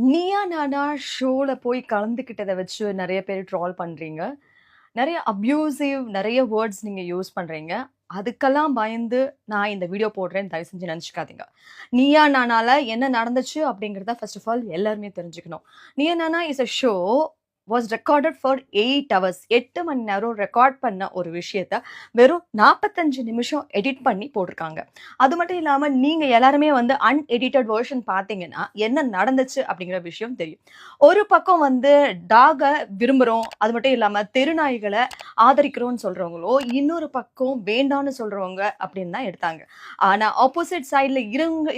நீயா நானா ஷோல போய் கலந்துக்கிட்டத வச்சு நெறைய பேர் ட்ரால் பண்றீங்க. நெறைய அப்யூசிவ் நெறைய வேர்ட்ஸ் நீங்க யூஸ் பண்றீங்க. அதுக்கெல்லாம் பயந்து நான் இந்த வீடியோ போடுறேன்னு தயவு செஞ்சு நெனச்சுக்காதீங்க. நீயா நானால என்ன நடந்துச்சு அப்படிங்கிறத ஃபர்ஸ்ட் ஆஃப் ஆல் எல்லாருமே தெரிஞ்சுக்கணும். Neeya Naana is a show was recorded for 8 hours. 8 மணி நேரம் ரெக்கார்ட் பண்ண ஒரு விஷயத்த வெறும் 45 நிமிஷம் எடிட் பண்ணி போட்டிருக்காங்க. அது மட்டும் இல்லாம நீங்க எல்லாருமே வந்து அன்எடிட்டட் வெர்ஷன் பார்த்தீங்கன்னா, என்ன நடந்துச்சு அப்படிங்கிற விஷயம் தெரியும். ஒரு பக்கம் வந்து டாக விரும்புறோம். அது மட்டும் இல்லாம தெருநாய்கள ஆதரிக்கிறோம்னு சொல்றவங்களோ, இன்னொரு பக்கம் வேண்டான்னு சொல்றவங்க அப்படின்னு தான் எடுத்தாங்க. ஆனா ஆப்போசிட் சைட்ல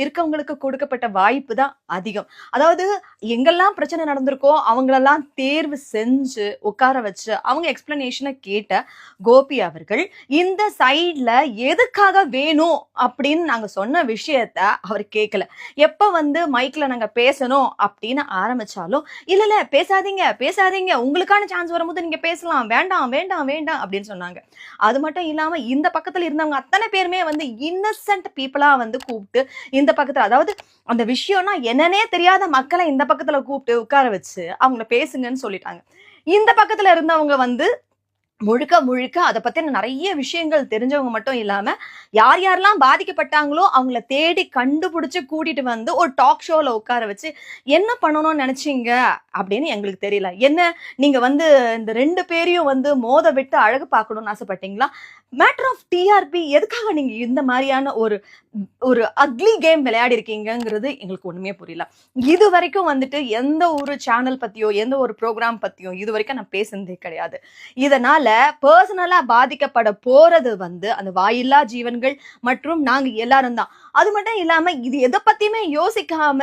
இருக்கவங்களுக்கு கொடுக்கப்பட்ட வாய்ப்பு தான் அதிகம். அதாவது எங்கெல்லாம் பிரச்சனை நடந்திருக்கோ, அவங்களெல்லாம் தேர்வு செஞ்சு உட்கார வச்சு, அவங்க எக்ஸ்ப்ளனேஷன கேட்ட கோபி அவர்கள், இந்த சைட்ல எதுக்காக வேணும் அப்படின்னு நாங்க சொன்ன விஷயத்த அவர் கேட்கல. எப்ப வந்து மைக்ல நாங்க பேசணும் அப்படின்னு ஆரம்பிச்சாலும், "இல்ல, இல்ல பேசாதீங்க, பேசாதீங்க. உங்களுக்கான சான்ஸ் வரும்போது நீங்க பேசலாம். வேண்டாம், வேண்டாம், வேண்டாம்" அப்படின்னு சொன்னாங்க. அது மட்டும் இல்லாம இந்த பக்கத்துல இருந்தவங்க அத்தனை பேருமே வந்து இன்னசென்ட் பீப்பிளா வந்து கூப்பிட்டு, இந்த பக்கத்துல அதாவது அந்த விஷயம்னா என்னன்னே தெரியாத மக்கள இந்த பக்கத்துல கூப்பிட்டு உட்கார வச்சு, அவங்கள பேசுங்கன்னு சொல்லிட்டாங்க. இந்த பக்கத்துல இருந்தவங்க வந்து முழுக்க, முழுக்க அத பத்தின நெறைய விஷயங்கள் தெரிஞ்சவங்க மட்டும் இல்லாம, யார் யாரெல்லாம் பாதிக்கப்பட்டாங்களோ, அவங்கள தேடி கண்டுபிடிச்சு கூட்டிட்டு வந்து ஒரு டாக் ஷோல உட்கார வச்சு, "என்ன பண்ணணும்னு நெனச்சீங்க?" அப்படின்னு எங்களுக்கு தெரியல. என்ன நீங்க வந்து இந்த 2 பேரையும் வந்து மோத விட்டு அழகு பார்க்கணும்னு ஆசைப்பட்டீங்களா? மேட்டர் ஆஃப் டிஆர்பி எதுக்காக நீங்க இந்த மாரியான ஒரு ஒரு அக்லி கேம் விளையாடி இருக்கீங்கங்கிறது எங்களுக்கு ஒண்ணுமே புரியல. இதுவரைக்கும் வந்துட்டு எந்த ஒரு சேனல் பத்தியோ, எந்த ஒரு புரோகிராம் பத்தியோ இதுவரைக்கும் நான் பேசுனதே கிடையாது. இதனால பெர்சனலா பாதிக்கப்பட போறது வந்து அந்த வாயில்லா ஜீவன்கள் மற்றும் நாங்க எல்லாரும் தான். அது மட்டும் இல்லாம இது எத பத்தியுமே யோசிக்காம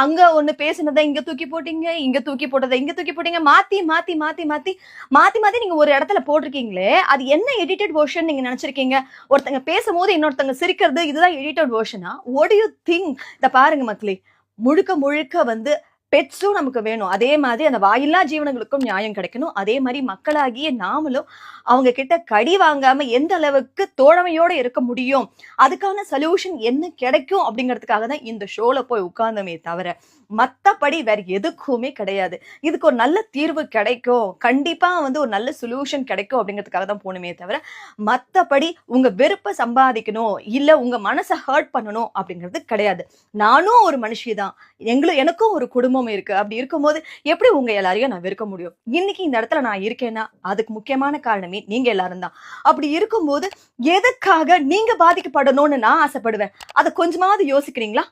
அங்க ஒண்ணு பேசுனத இங்க தூக்கி போட்டீங்க, இங்க தூக்கி போட்டத இங்க தூக்கி போட்டீங்க. மாத்தி மாத்தி மாத்தி மாத்தி மாத்தி மாத்தி நீங்க ஒரு இடத்துல போட்டிருக்கீங்களே, அது என்ன எடிட்டட் வெர்ஷன் நீங்க நினைச்சிருக்கீங்க? ஒருத்தங்க பேசும்போது இன்னொருத்தங்க சிரிக்கிறது இதுதான் எடிட்டட் வெர்ஷனா? What do you think? இத பாருங்க மக்களே. முழுக்க முழுக்க வந்து பெட்ஸும் நமக்கு வேணும். அதே மாதிரி அந்த வாயில்லா ஜீவனங்களுக்கும் நியாயம் கிடைக்கணும். அதே மாரி மக்களாகிய நாமளும் அவங்க கிட்ட கடி வாங்காம எந்த அளவுக்கு தோழமையோட இருக்க முடியும்? அதுக்கான சொல்யூஷன் என்ன கிடைக்கும்? அப்படிங்கிறதுக்காக தான் இந்த ஷோல போய் உட்கார்ந்தோமே தவிர, மத்தபடி வேற எதுக்குமே கிடையாது. இதுக்கு ஒரு நல்ல தீர்வு கிடைக்கும். கண்டிப்பா வந்து ஒரு நல்ல சொல்யூஷன் கிடைக்கும் அப்படிங்கிறதுக்காக தான் போனோமே தவிர, மத்தபடி உங்க வெறுப்ப சம்பாதிக்கணும், இல்ல உங்க மனச ஹர்ட் பண்ணணும் அப்படிங்கிறது கிடையாது. நானும் ஒரு மனுஷி தான். எனக்கும் ஒரு குடும்பம் இருக்கு. அப்படி இருக்கும்போது எப்படி உங்க எல்லாரையும் நான் வெறுக்க முடியும்? இன்னைக்கு இந்த இடத்துல நான் இருக்கேன்னா, அதுக்கு முக்கியமான காரணமே நீங்க எல்லாரும் தான். அப்படி இருக்கும்போது எதுக்காக நீங்க பாதிக்கப்படணும்னு நான் ஆசைப்படுவேன்? அத கொஞ்சமாவது யோசிக்கிறீங்களா?